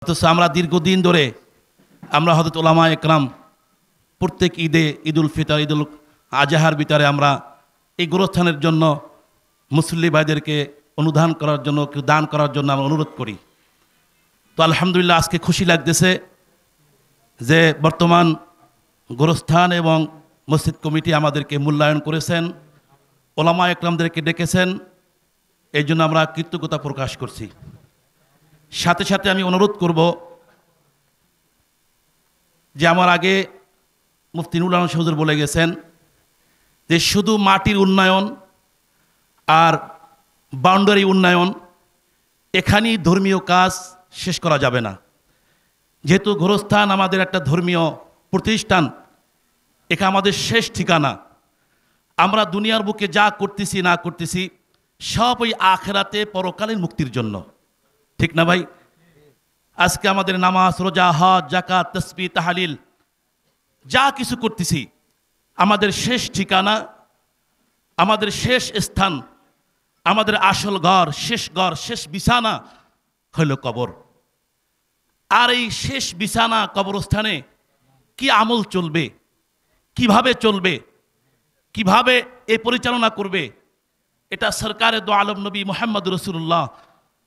অথচ আমরা দীর্ঘদিন ধরে আমরা হযরত উলামা একরাম প্রত্যেক ঈদে, ঈদুল ফিতর, ঈদুল আজহার ভিতরে আমরা এই গোরস্থানের জন্য মুসল্লি ভাইদেরকে অনুদান করার জন্য, দান করার জন্য আমরা অনুরোধ করি। তো আলহামদুলিল্লাহ আজকে খুশি লাগতেছে যে বর্তমান গোরস্থান এবং মসজিদ কমিটি আমাদেরকে মূল্যায়ন করেছেন, ওলামা একরামদেরকে ডেকেছেন, এই জন্য আমরা কৃতজ্ঞতা প্রকাশ করছি। সাথে সাথে আমি অনুরোধ করব যে আমার আগে মুফতি নুরুল আলম হুজুর বলে গেছেন যে শুধু মাটির উন্নয়ন আর বাউন্ডারি উন্নয়ন এখানেই ধর্মীয় কাজ শেষ করা যাবে না। যেহেতু গোরস্থান আমাদের একটা ধর্মীয় প্রতিষ্ঠান, এখানে আমাদের শেষ ঠিকানা। আমরা দুনিয়ার বুকে যা করতেছি না করতেছি সব ওই আখেরাতে পরকালীন মুক্তির জন্য, ঠিক না ভাই? আজকে আমাদের নামাজ, রোজা, হজ, যাকাত, তাসবিহ, তাহলিল যা কিছু করতেছি আমাদের শেষ ঠিকানা, আমাদের শেষ স্থান, আমাদের আসল ঘর, শেষ বিছানা হইল কবর। আর এই শেষ বিছানা কবরস্থানে কি আমল চলবে, কিভাবে চলবে, কিভাবে এ পরিচালনা করবে, এটা সরকারে দো আলম নবী মুহাম্মদ রাসূলুল্লাহ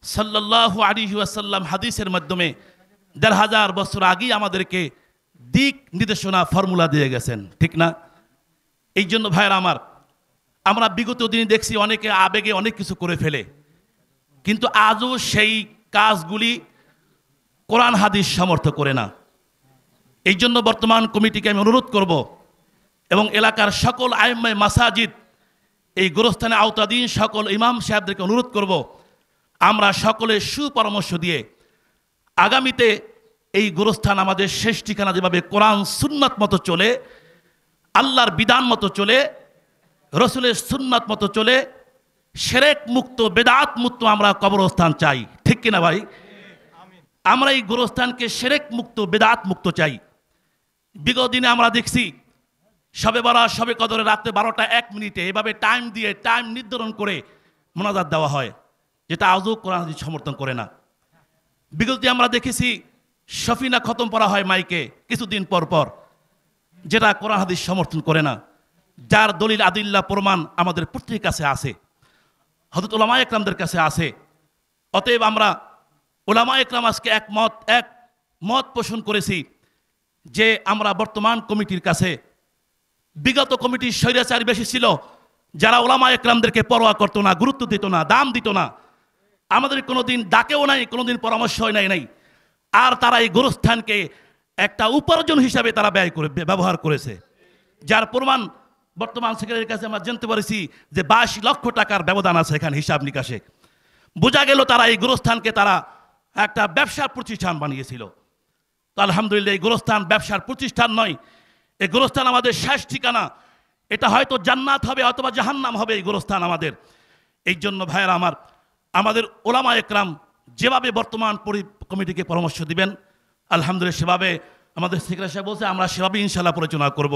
সাল্লাল্লাহু আলাইহি ওয়াসাল্লাম হাদিসের মাধ্যমে ১৫০০ বছর আগেই আমাদেরকে দিক নির্দেশনা ফর্মুলা দিয়ে গেছেন, ঠিক না? এই জন্য ভাইরা আমার, আমরা বিগত দিনে দেখছি অনেকে আবেগে অনেক কিছু করে ফেলে, কিন্তু আজও সেই কাজগুলি কোরআন হাদিস সমর্থ করে না। এই জন্য বর্তমান কমিটিকে আমি অনুরোধ করব এবং এলাকার সকল আইম্মায়ে মাসাজিদ, এই গোরস্থানে আওতাধীন সকল ইমাম সাহেবদেরকে অনুরোধ করব, আমরা সকলে সুপরামর্শ দিয়ে আগামীতে এই গোরস্থান আমাদের শেষ ঠিকানা যেভাবে কোরআন সুন্নাত মতো চলে, আল্লাহর বিধান মতো চলে, রসুলের সুন্নাত মতো চলে, শিরক মুক্ত, বেদাত মুক্ত আমরা কবরস্থান চাই, ঠিক কিনা ভাই? আমরা এই গোরস্থানকে শিরক মুক্ত, বেদাত মুক্ত চাই। বিগত দিনে আমরা দেখছি শবে বরাত, শবে কদরে রাতে ১২টা ১ মিনিটে এভাবে টাইম দিয়ে, টাইম নির্ধারণ করে মোনাজাত দেওয়া হয়, যেটা আজও কোরআন হাদিস সমর্থন করে না। বিগত আমরা দেখেছি সফিনা খতম পড়া হয় মাইকে কিছুদিন পর পর, যেটা কোরআন হাদিস সমর্থন করে না, যার দলিল আদিল্লা প্রমাণ আমাদের প্রত্যেকের কাছে আছে, হযরত উলামা একরামদের কাছে আছে। অতএব আমরা উলামা একরাম আজকে এক মত পোষণ করেছি যে আমরা বর্তমান কমিটির কাছে, বিগত কমিটির স্বৈরাচারী বেশি ছিল, যারা উলামা একরামদেরকে পরোয়া করতো না, গুরুত্ব দিত না, দাম দিত না, আমাদের কোনোদিন ডাকেও নাই, কোনোদিন পরামর্শ নাই। আর তারা এই গোরস্থানকে একটা উপার্জন হিসাবে তারা ব্যবহার করেছে, যার প্রমাণ বর্তমান সেক্রেটারির কাছে আমরা জানতে পারছি যে ২২ লক্ষ টাকার ব্যবধান আছে এখানে হিসাব নিকাশে। বোঝা গেল তারা এই গোরস্থানকে তারা একটা ব্যবসার প্রতিষ্ঠান বানিয়েছিল। তো আলহামদুলিল্লাহ এই গোরস্থান ব্যবসার প্রতিষ্ঠান নয়, এই গোরস্থান আমাদের শেষ ঠিকানা। এটা হয়তো জান্নাত হবে অথবা জাহান্নাম হবে এই গোরস্থান আমাদের। এই জন্য ভাইয়েরা আমার, আমাদের ওলামা একরাম যেভাবে বর্তমান কমিটিকে পরামর্শ দিবেন, আলহামদুলিল্লাহ সেভাবে আমাদের সেক্রেটারি সাহেব বলছে আমরা সেভাবে ইনশাআল্লাহ পরিচালনা করব।